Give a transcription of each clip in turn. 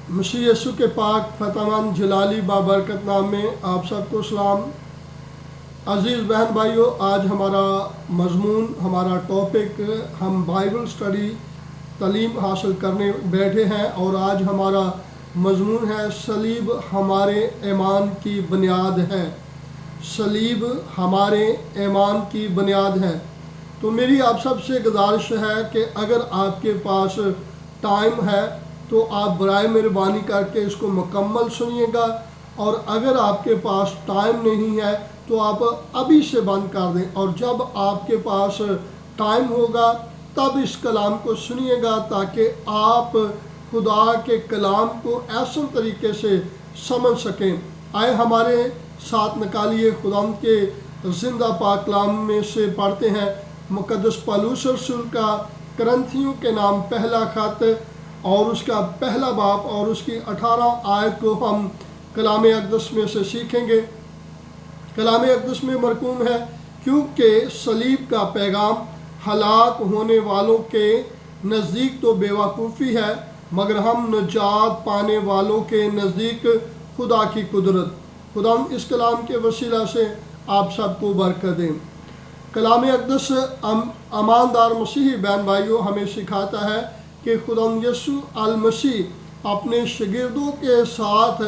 मसीह यीशु के पाक फतेहमंद जलाली बाबरकत नाम में आप सबको सलाम। अज़ीज़ बहन भाइयों, आज हमारा मज़मून, हमारा टॉपिक, हम बाइबल स्टडी तालीम हासिल करने बैठे हैं और आज हमारा मज़मून है सलीब हमारे ईमान की बुनियाद है। सलीब हमारे ईमान की बुनियाद है। तो मेरी आप सबसे गुजारिश है कि अगर आपके पास टाइम है तो आप बराए मेहरबानी करके इसको मुकम्मल सुनिएगा, और अगर आपके पास टाइम नहीं है तो आप अभी से बंद कर दें, और जब आपके पास टाइम होगा तब इस कलाम को सुनिएगा ताकि आप खुदा के कलाम को ऐसे तरीके से समझ सकें। आए हमारे साथ निकालिए खुदा के ज़िंदा पाक कलाम में से पढ़ते हैं मुक़द्दस पौलुस रसूल का करंथियों के नाम पहला खत और उसका पहला बाब और उसकी 18 आयत को हम कलाम अक़दस में से सीखेंगे। कलाम अक़दस में मरकूम है, क्योंकि सलीब का पैगाम हलाक होने वालों के नज़दीक तो बेवकूफ़ी है, मगर हम निजात पाने वालों के नज़दीक खुदा की कुदरत। खुदा इस कलाम के वसीला से आप सबको बरकत दें। कलाम अक़दस ईमानदार मसीही बहन भाइयों हमें सिखाता है कि खुदा यीशु अल मसीह अपने शागिर्दों के साथ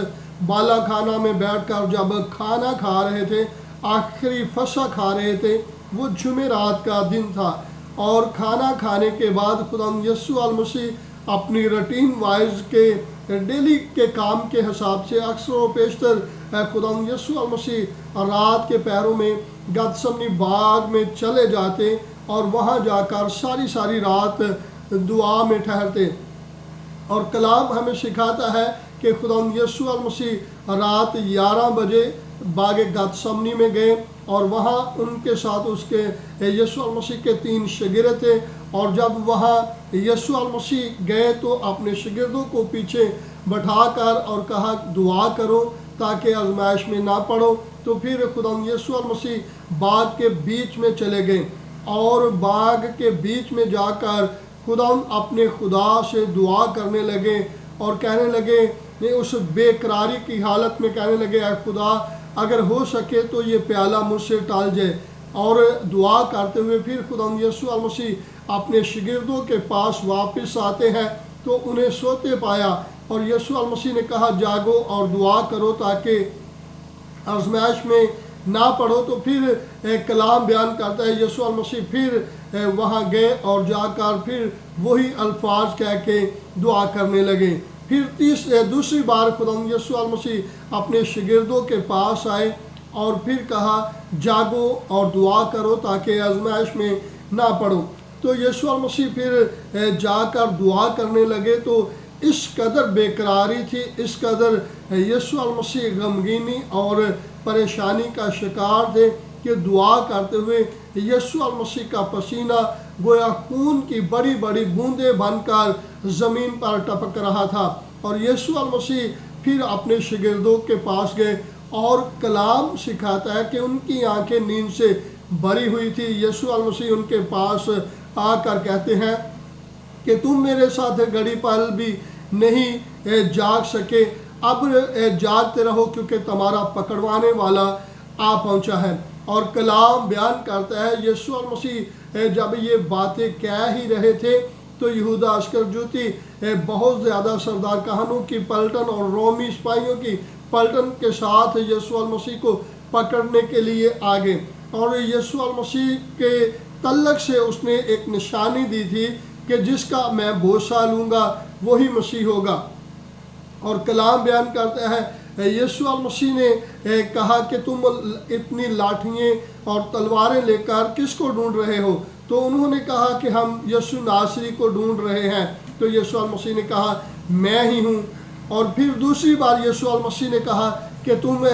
बाला खाना में बैठकर जब खाना खा रहे थे, आखिरी फसह खा रहे थे, वो जुमेरात का दिन था, और खाना खाने के बाद खुदा यीशु अल मसीह अपनी रूटीन वाइज के डेली के काम के हिसाब से अक्सर व पेशतर खुदा यीशु अल मसीह रात के पैरों में गतसमनी बाग में चले जाते और वहाँ जाकर सारी रात दुआ में ठहरते। और कलाम हमें सिखाता है कि खुदा यीशु अल मसीह रात 11 बजे बाग गतसमनी में गए, और वहाँ उनके साथ उसके यीशु अल मसीह के 3 शागिर्द थे, और जब वहाँ यीशु अल मसीह गए तो अपने शागिर्दों को पीछे बैठाकर और कहा दुआ करो ताकि आजमाइश में ना पड़ो। तो फिर खुदा यीशु अल मसीह बाग के बीच में चले गए, और बाग के बीच में जाकर खुदा अपने खुदा से दुआ करने लगे और कहने लगे, उस बेकरारी की हालत में कहने लगे, ऐ खुदा अगर हो सके तो ये प्याला मुझसे टाल जाए। और दुआ करते हुए फिर खुदा यीशु अल मसीह अपने शागिर्दों के पास वापस आते हैं तो उन्हें सोते पाया, और यीशु अल मसीह ने कहा जागो और दुआ करो ताकि आजमाइश में ना पढ़ो। तो फिर कलाम बयान करता है यीशु अल मसीह फिर वहाँ गए और जाकर फिर वही अल्फाज कह के दुआ करने लगे। फिर दूसरी बार खुदा यीशु अल मसीह अपने शागिर्दों के पास आए और फिर कहा जागो और दुआ करो ताकि आजमाइश में ना पढ़ो। तो यीशु अल मसीह फिर जाकर दुआ करने लगे। तो इस कदर बेकरारी थी, इस कदर यीशु अल मसीह गमगीनी और परेशानी का शिकार थे कि दुआ करते हुए यीशु अल मसीह का पसीना गोया खून की बड़ी बड़ी बूंदें बनकर ज़मीन पर टपक रहा था। और यीशु अल मसीह फिर अपने शागिर्दों के पास गए, और कलाम सिखाता है कि उनकी आंखें नींद से भरी हुई थी। यीशु अल मसीह उनके पास आकर कहते हैं कि तुम मेरे साथ घड़ी पल भी नहीं जाग सके, अब जागते रहो क्योंकि तुम्हारा पकड़वाने वाला आ पहुंचा है। और कलाम बयान करता है यीशु अल मसीह जब ये बातें कह ही रहे थे तो यहूदा अस्करजोती बहुत ज़्यादा सरदार कहानों की पलटन और रोमी सिपाहियों की पलटन के साथ यीशु अल मसीह को पकड़ने के लिए आ गए, और यीशु अल मसीह के तल्लक से उसने एक निशानी दी थी कि जिसका मैं बोसा लूँगा वही मसीह होगा। और कलाम बयान करता है यीशु अल मसीह ने कहा कि तुम इतनी लाठियाँ और तलवारें लेकर किसको ढूंढ रहे हो? तो उन्होंने कहा कि हम यीशु नासरी को ढूंढ रहे हैं। तो यीशु अल मसीह ने कहा मैं ही हूँ। और फिर दूसरी बार यीशु अल मसीह ने कहा कि तुम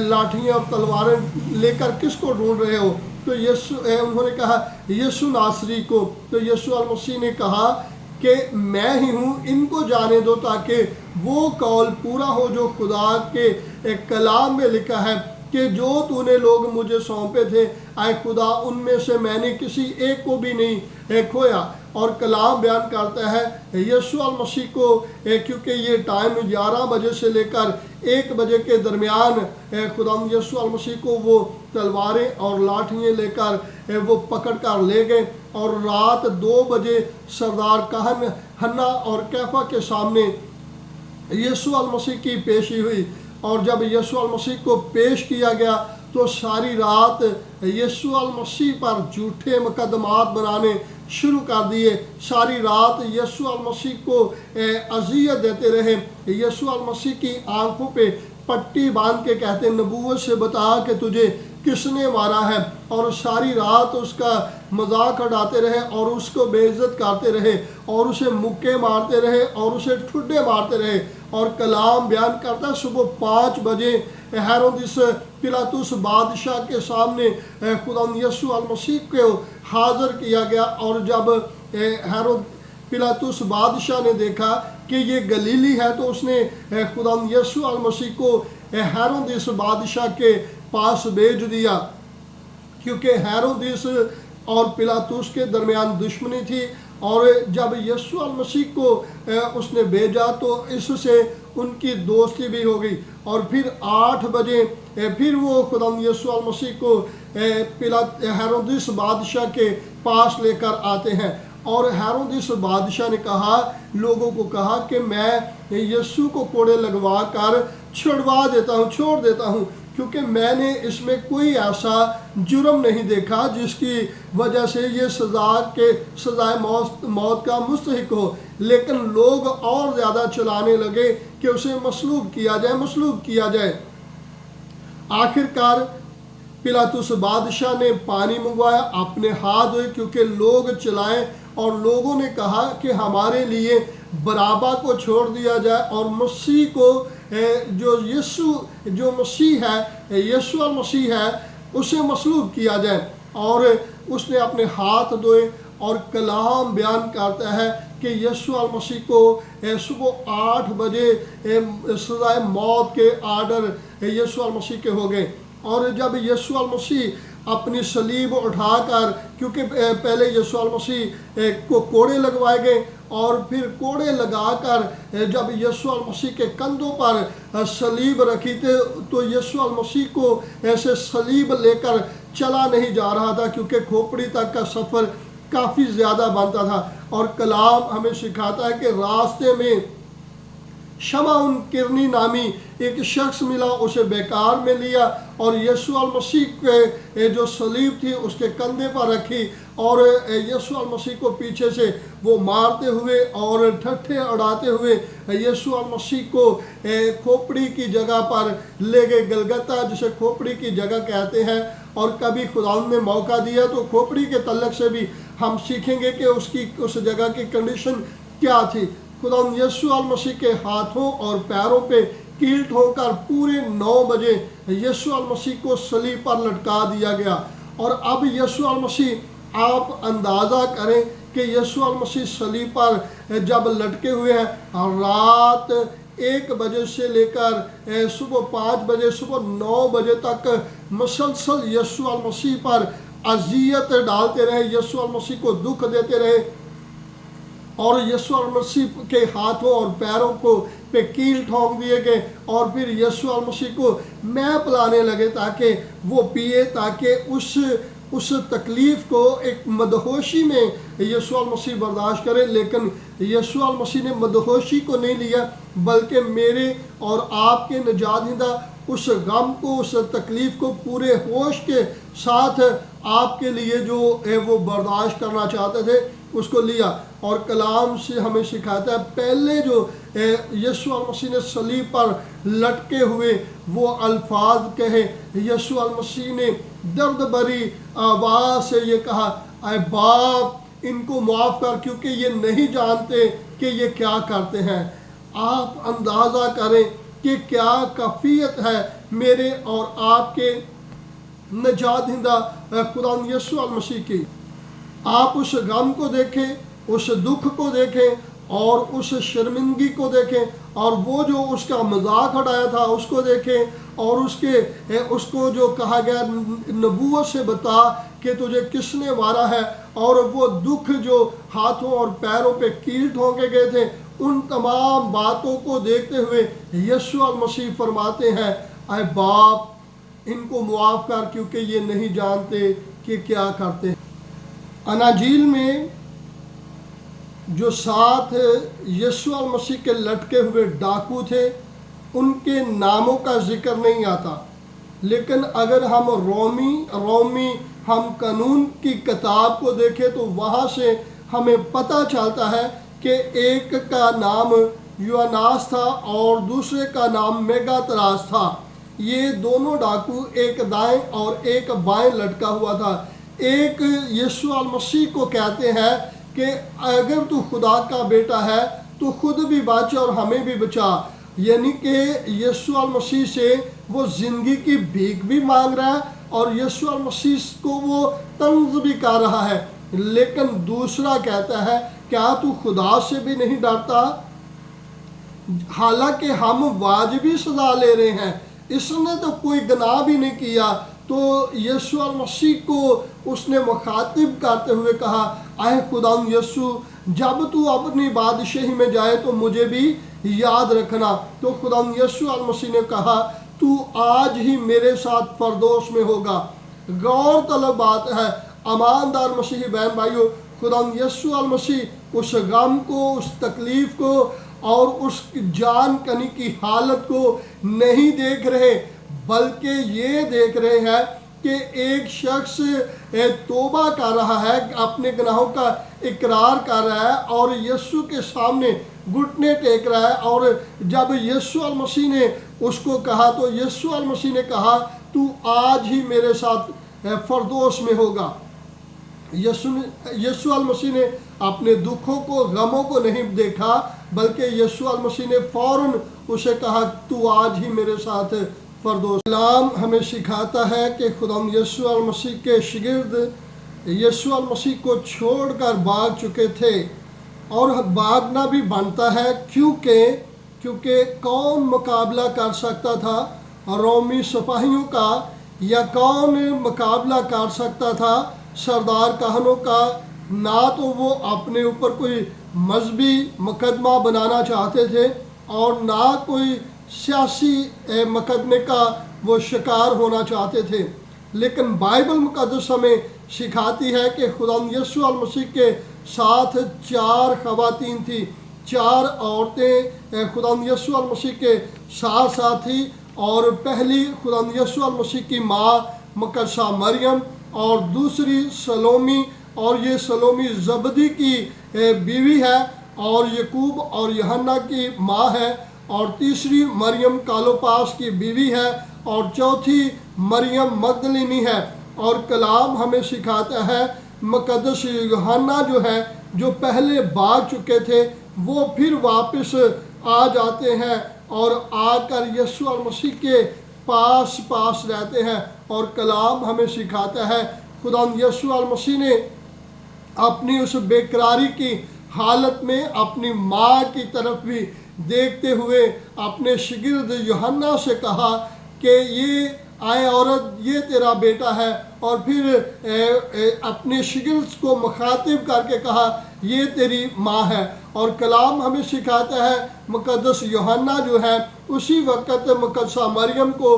लाठियाँ और तलवारें लेकर किसको ढूंढ रहे हो? तो उन्होंने कहा यीशु नासरी को। तो यीशु अल मसीह ने कहा कि मैं ही हूँ, इनको जाने दो ताकि वो कौल पूरा हो जो खुदा के एक कलाम में लिखा है कि जो तूने लोग मुझे सौंपे थे आए खुदा उनमें से मैंने किसी एक को भी नहीं खोया। اور کلام بیان کرتا ہے یسوع المسیح کو کیونکہ یہ ٹائم 11 بجے سے لے کر 1 بجے کے درمیان خداوند یسوع المسیح کو وہ تلواریں اور لاٹھیاں لے کر وہ پکڑ کر لے گئے، اور رات 2 بجے سردار کہن حنا اور کیفا کے سامنے یسوع المسیح کی پیشی ہوئی، اور جب یسوع المسیح کو پیش کیا گیا تو ساری رات یسوع المسیح پر جھوٹے مقدمات بنانے شروع کر دیے، ساری رات یسوع المسیح کو اذیت دیتے رہے، یسوع المسیح کی آنکھوں پہ پٹی باندھ کے کہتے نبوت سے بتا کہ تجھے کس نے مارا ہے، اور ساری رات اس کا مذاق اڑاتے رہے اور اس کو بے عزت کرتے رہے اور اسے مکے مارتے رہے اور اسے ٹھڈے مارتے رہے۔ اور کلام بیان کرتا صبح 5 بجے ہیرودس پلاطس بادشاہ کے سامنے خداوند یسوع المسیح کو حاضر کیا گیا، اور جب پلاطس بادشاہ نے دیکھا کہ یہ گلیلی ہے تو اس نے خداوند یسوع المسیح کو ہیرودس بادشاہ کے پاس بھیج دیا، کیونکہ ہیرودس اور پلاطس کے درمیان دشمنی تھی، اور جب یسوع المسیح کو اس نے بھیجا تو اس سے ان کی دوستی بھی ہو گئی۔ اور پھر 8 بجے پھر وہ خداوند یسوع المسیح کو ہیرودس بادشاہ کے پاس لے کر آتے ہیں، اور ہیرودس بادشاہ نے لوگوں کو کہا کہ میں یسوع کو کوڑے لگوا کر چھوڑ دیتا ہوں، کیونکہ میں نے اس میں کوئی ایسا جرم نہیں دیکھا جس کی وجہ سے یہ سزائے موت کا مستحق ہو، لیکن لوگ اور زیادہ چلانے لگے کہ اسے مصلوب کیا جائے۔ آخرکار پلاطس بادشاہ نے پانی منگوایا، اپنے ہاتھ دھوئے کیونکہ لوگ چلائیں، اور لوگوں نے کہا کہ ہمارے لیے بارابا کو چھوڑ دیا جائے اور مسیح کو جو مسیح ہے یسوع المسیح ہے اسے مصلوب کیا جائے۔ اور اس نے اپنے ہاتھ دھوئے، اور کلام بیان کرتا ہے کہ یسوع المسیح کو صبح 8 بجے سزائے موت کے آرڈر یسوع المسیح کے ہو گئے۔ اور جب یسوع المسیح اپنی صلیب اٹھا کر، کیونکہ پہلے یسوع المسیح کو کوڑے لگوائے گئے، اور پھر کوڑے لگا کر جب یسوع المسیح کے کندھوں پر صلیب رکھی تھی تو یسوع المسیح کو ایسے صلیب لے کر چلا نہیں جا رہا تھا، کیونکہ کھوپڑی تک کا سفر کافی زیادہ بنتا تھا۔ اور کلام ہمیں سکھاتا ہے کہ راستے میں شمعون کرنی نامی ایک شخص ملا، اسے بیکار میں لیا اور یسوع المسیح کے جو صلیب تھی اس کے کندھے پر رکھی، اور یسوع المسیح کو پیچھے سے وہ مارتے ہوئے اور ٹھٹھے اڑاتے ہوئے یسوع المسیح کو کھوپڑی کی جگہ پر لے گئے، گلگتہ جسے کھوپڑی کی جگہ کہتے ہیں۔ اور کبھی خداوند نے موقع دیا تو کھوپڑی کے تعلق سے بھی ہم سیکھیں گے کہ اس جگہ کی کنڈیشن کیا تھی۔ خداوند یسوع المسیح کے ہاتھوں اور پیروں پہ کیل ٹھوک کر پورے 9 بجے یسوع المسیح کو صلیب پر لٹکا دیا گیا۔ اور اب یسوع المسیح، آپ اندازہ کریں کہ یسوع المسیح صلیب پر جب لٹکے ہوئے ہیں، رات 1 بجے سے لے کر صبح 5 بجے، صبح 9 بجے تک مسلسل یسوع المسیح پر اذیت ڈالتے رہے، یسوع المسیح کو دکھ دیتے رہے، اور یسوع المسیح کے ہاتھوں اور پیروں کو پہ کیل ٹھونک دیے گئے، اور پھر یسوع المسیح کو میں پلانے لگے تاکہ وہ پیے، تاکہ اس تکلیف کو ایک مدہوشی میں یسوع المسیح برداشت کرے۔ لیکن یسوع المسیح نے مدہوشی کو نہیں لیا، بلکہ میرے اور آپ کے نجات دہندہ اس غم کو، اس تکلیف کو پورے ہوش کے ساتھ آپ کے لیے جو وہ برداشت کرنا چاہتے تھے اس کو لیا۔ اور کلام سے ہمیں سکھاتا ہے پہلے جو یسوع المسیح نے صلیب پر لٹکے ہوئے وہ الفاظ کہے، یسوع المسیح نے درد بھری آواز سے یہ کہا، اے باپ ان کو معاف کر کیونکہ یہ نہیں جانتے کہ یہ کیا کرتے ہیں۔ آپ اندازہ کریں کہ کیا کیفیت ہے میرے اور آپ کے نجات دہندہ خداوند یسوع المسیح کی۔ آپ اس غم کو دیکھیں، اس دکھ کو دیکھیں، اور اس شرمندگی کو دیکھیں، اور وہ جو اس کا مذاق اڑایا تھا اس کو دیکھیں، اور اس کو جو کہا گیا نبوت سے بتا کہ تجھے کس نے مارا ہے، اور وہ دکھ جو ہاتھوں اور پیروں پہ کیل ٹھونکے گئے تھے، ان تمام باتوں کو دیکھتے ہوئے یسوع المسیح فرماتے ہیں اے باپ ان کو معاف کر، کیونکہ یہ نہیں جانتے کہ کیا کرتے ہیں۔ اناجیل میں جو 7 یسوع المسیح کے لٹکے ہوئے ڈاکو تھے ان کے ناموں کا ذکر نہیں آتا، لیکن اگر ہم رومی ہم قانون کی کتاب کو دیکھیں تو وہاں سے ہمیں پتہ چلتا ہے کہ ایک کا نام یوناس تھا اور دوسرے کا نام میگاتراس تھا۔ یہ دونوں ڈاکو ایک دائیں اور ایک بائیں لٹکا ہوا تھا۔ ایک یسوع المسیح کو کہتے ہیں کہ اگر تو خدا کا بیٹا ہے تو خود بھی بچ اور ہمیں بھی بچا، یعنی کہ یسوع المسیح سے وہ زندگی کی بھیک بھی مانگ رہا ہے اور یسوع المسیح کو وہ طنز بھی کر رہا ہے، لیکن دوسرا کہتا ہے کیا تو خدا سے بھی نہیں ڈرتا؟ حالانکہ ہم واجبی سزا لے رہے ہیں، اس نے تو کوئی گناہ بھی نہیں کیا۔ تو یسوع المسیح کو اس نے مخاطب کرتے ہوئے کہا اے خدا یسوع جب تو اپنی بادشاہی میں جائے تو مجھے بھی یاد رکھنا۔ تو خدا یسوع المسیح نے کہا تو آج ہی میرے ساتھ فردوس میں ہوگا۔ غور طلب بات ہے ایماندار مسیحی بہن بھائیوں، خدا یسوع المسیح اس غم کو، اس تکلیف کو اور اس جان کنی کی حالت کو نہیں دیکھ رہے، بلکہ یہ دیکھ رہے ہیں کہ ایک شخص توبہ کر رہا ہے، اپنے گناہوں کا اقرار کر رہا ہے اور یسوع کے سامنے گھٹنے ٹیک رہا ہے۔ اور جب یسوع المسیح نے اس کو کہا تو یسوع المسیح نے کہا تو آج ہی میرے ساتھ فردوس میں ہوگا۔ یسوع المسیح نے اپنے دکھوں کو، غموں کو نہیں دیکھا، بلکہ یسوع المسیح نے فوراً اسے کہا تو آج ہی میرے ساتھ فردوس۔ کلام ہمیں سکھاتا ہے کہ خدا یسوع المسیح کے شاگرد یسوع المسیح کو چھوڑ کر بھاگ چکے تھے، اور بھاگنا بھی بنتا ہے کیونکہ کون مقابلہ کر سکتا تھا رومی سپاہیوں کا، یا کون مقابلہ کر سکتا تھا سردار کہنوں کا؟ نہ تو وہ اپنے اوپر کوئی مذہبی مقدمہ بنانا چاہتے تھے اور نہ کوئی سیاسی مقدمے کا وہ شکار ہونا چاہتے تھے، لیکن بائبل مقدس ہمیں سکھاتی ہے کہ خدا یسوع المسیح کے ساتھ 4 خواتین تھیں، 4 عورتیں خدا یسوع المسیح کے ساتھ تھی، اور پہلی خدا یسوع المسیح کی ماں مقدسہ مریم، اور دوسری سلومی، اور یہ سلومی زبدی کی بیوی ہے اور یعقوب اور یوحنا کی ماں ہے، اور تیسری مریم کالوپاس کی بیوی ہے، اور چوتھی مریم مگدلینی ہے۔ اور کلام ہمیں سکھاتا ہے مقدس یوحنا جو ہے، جو پہلے بھاگ چکے تھے، وہ پھر واپس آ جاتے ہیں اور آ کر یسوع المسیح کے پاس رہتے ہیں۔ اور کلام ہمیں سکھاتا ہے خدا یسوع المسیح نے اپنی اس بے قراری کی حالت میں اپنی ماں کی طرف بھی دیکھتے ہوئے اپنے شاگرد یوحنا سے کہا کہ یہ آئے عورت یہ تیرا بیٹا ہے، اور پھر اپنے شاگرد کو مخاطب کر کے کہا یہ تیری ماں ہے۔ اور کلام ہمیں سکھاتا ہے مقدس یوحنا جو ہے اسی وقت مقدسہ مریم کو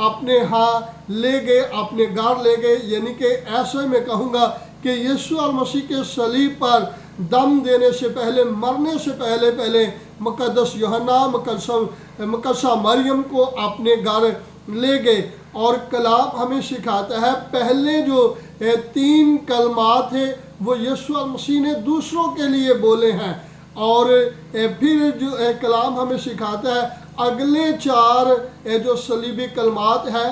اپنے ہاں لے گئے، اپنے گھر لے گئے، یعنی کہ ایسے میں کہوں گا کہ یسوع المسیح کے صلیب پر دم دینے سے پہلے، مرنے سے پہلے مقدس یوحنا مقدسہ مریم کو اپنے گھر لے گئے۔ اور کلام ہمیں سکھاتا ہے پہلے جو 3 کلمات تھے وہ یسوع المسیح نے دوسروں کے لیے بولے ہیں، اور پھر جو کلام ہمیں سکھاتا ہے اگلے 4 جو صلیبی کلمات ہیں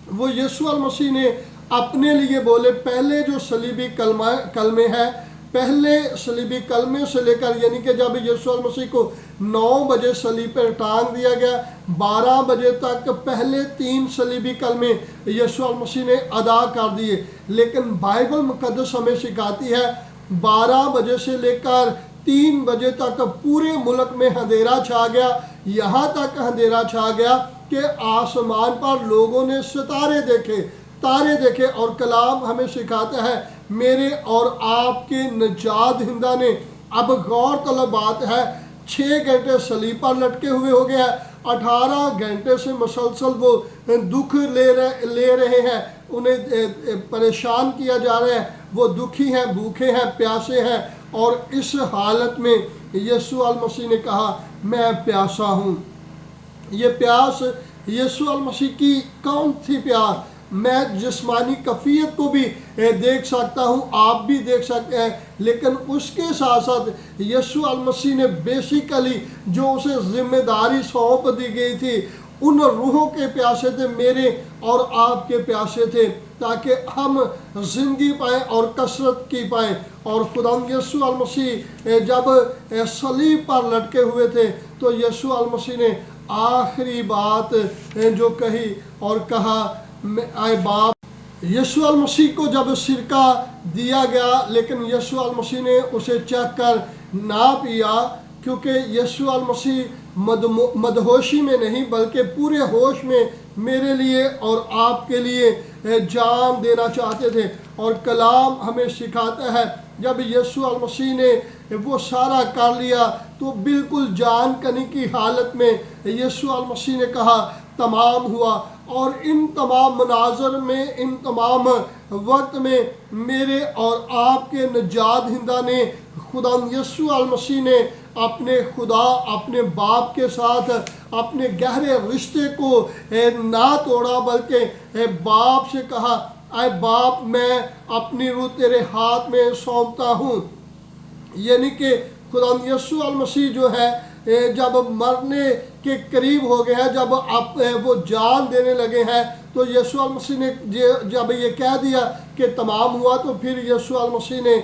وہ یسوع المسیح نے اپنے لیے بولے۔ پہلے جو صلیبی کلمے ہیں، پہلے صلیبی کلمے سے لے کر، یعنی کہ جب یسوع المسیح کو 9 بجے صلیب پر ٹانگ دیا گیا، 12 بجے تک پہلے 3 صلیبی کلمے یسوع المسیح نے ادا کر دیے، لیکن بائبل مقدس ہمیں سکھاتی ہے 12 بجے سے لے کر 3 बजे तक पूरे मुल्क में अंधेरा छा गया। यहाँ तक अंधेरा छा गया कि आसमान पर लोगों ने सितारे देखे, तारे देखे। और कलाम हमें सिखाता है मेरे और आपके निजात दहिंदा ने, अब गौर तलब बात है, 6 घंटे सलीब पर लटके हुए हो गया, 18 घंटे से मुसलसल वो दुख ले रहे हैं, उन्हें परेशान किया जा रहा है, वो दुखी हैं, भूखे हैं, प्यासे हैं। और इस हालत में यीशु अल मसीह ने कहा मैं प्यासा हूँ। ये प्यास यीशु अल मसीह की कौन थी प्यास? मैं जिस्मानी कफ़ियत को भी देख सकता हूँ, आप भी देख सकते हैं, लेकिन उसके साथ साथ यीशु अल मसीह ने बेसिकली जो उसे जिम्मेदारी सौंप दी गई थी, उन रूहों के प्यासे थे, मेरे और आपके प्यासे थे, ताकि हम ज़िंदगी पाएँ और कसरत की पाएँ। और खुदा यीशु अल मसीह जब सलीब पर लटके हुए थे तो यीशु अल मसीह ने आखिरी बात जो कही और कहा आए बाप। यीशु अल मसीह को जब सिरका दिया गया, लेकिन यीशु अल मसीह ने उसे चख कर ना पिया, क्योंकि यीशु अल मसीह मदहोशी में नहीं बल्कि पूरे होश में मेरे लिए और आपके लिए जान देना चाहते थे। और कलाम हमें सिखाता है जब यीशु अल मसीह ने वो सारा कर लिया तो बिल्कुल जान कनी की हालत में यीशु अल मसीह ने कहा तमाम हुआ। और इन तमाम मनाज़र में, इन तमाम वक्त में मेरे और आपके निजात दहिंदा ने, खुदा यीशु अल मसीह ने अपने खुदा, अपने बाप के साथ अपने गहरे रिश्ते को ना तोड़ा, बल्कि बाप से कहा आए बाप मैं अपनी रूह तेरे हाथ में सौंपता हूँ। यानी कि खुदा यीशु अल मसीह जो है जब मरने के करीब हो गए हैं, जब आप वो जान देने लगे हैं, तो यीशु अल मसीह ने जब ये कह दिया कि तमाम हुआ, तो फिर यीशु अल मसीह ने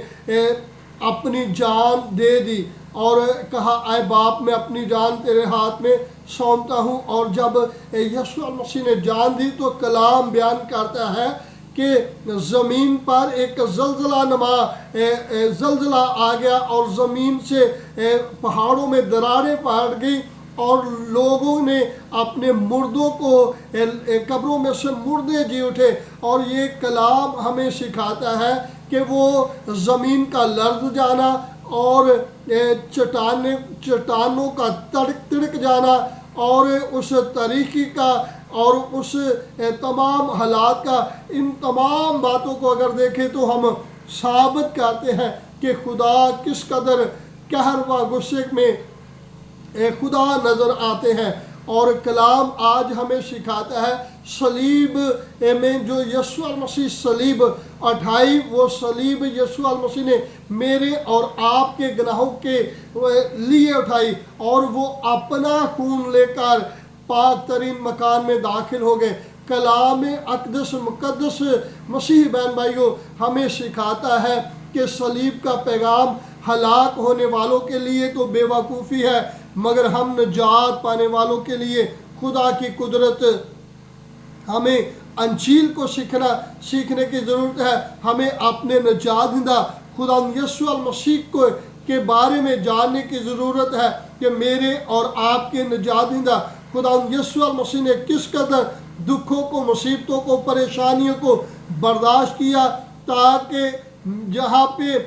अपनी जान दे दी और कहा आए बाप मैं अपनी जान तेरे हाथ में सौंपता हूँ। और जब यीशु अल मसीह ने जान दी तो कलाम बयान करता है कि ज़मीन पर एक ज़लज़ला आ गया और ज़मीन से पहाड़ों में दरारें पड़ गई और लोगों ने अपने मुर्दों को कब्रों में से मुर्दे जी उठे। और ये कलाम हमें सिखाता है कि वो ज़मीन का लर्ज़ जाना और चट्टानों का तिड़क जाना और उस तरीक़ी का और उस तमाम हालात का, इन तमाम बातों को अगर देखें तो हम साबित करते हैं कि खुदा किस कदर कहर व गुस्से में खुदा नज़र आते हैं। और कलाम आज हमें सिखाता है सलीब में जो यीशु अल मसीह सलीब उठाई, वो सलीब यीशु अल मसीह ने मेरे और आपके गुनाहों के लिए उठाई और वो अपना खून लेकर पाक तरीन मकान में दाखिल हो गए। कलाम अक़दस मुक़द्दस मसीह बहन भाइयों हमें सिखाता है कि सलीब का पैगाम हलाक होने वालों के लिए तो बेवकूफ़ी है, मगर हम निजात पाने वालों के लिए खुदा की कुदरत। हमें अंजील को सीखने की ज़रूरत है। हमें अपने निजात दहिंदा खुदा यीशु अल मसीह को के बारे में जानने की ज़रूरत है कि मेरे और आपके निजात दहिंदा खुदा यीशु अल मसीह ने किस कदर दुखों को, मुसीबतों को, परेशानियों को बर्दाश्त किया, ताकि जहाँ पे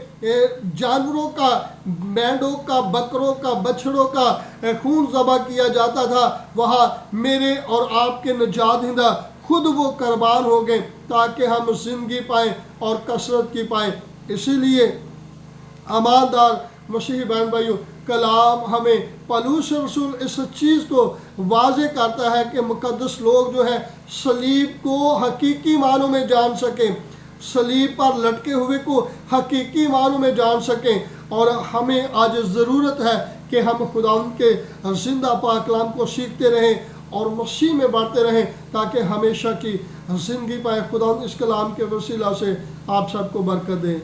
जानवरों का, मेंढों का, बकरों का, बछड़ों का खून ज़बह किया जाता था, वहाँ मेरे और आपके निजात दहिंदा खुद वो कुर्बान हो गए ताकि हम ज़िंदगी पाएँ और कसरत की पाएँ। इसीलिए ईमानदार मसीही बहन भाइयों, कलाम हमें पौलुस रसूल इस चीज़ को वाज़े करता है कि मुक़द्दस लोग जो है सलीब को हकीकी मानों में जान सकें, सलीब पर लटके हुए को हकीकी मानों में जान सकें। और हमें आज ज़रूरत है कि हम खुदा के ज़िंदा पाक कलाम को सीखते रहें और मसीह में बढ़ते रहें ताकि हमेशा की ज़िंदगी पाए। खुदा इस कलाम के वसीला से आप सबको बरकत दे।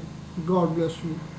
God bless you.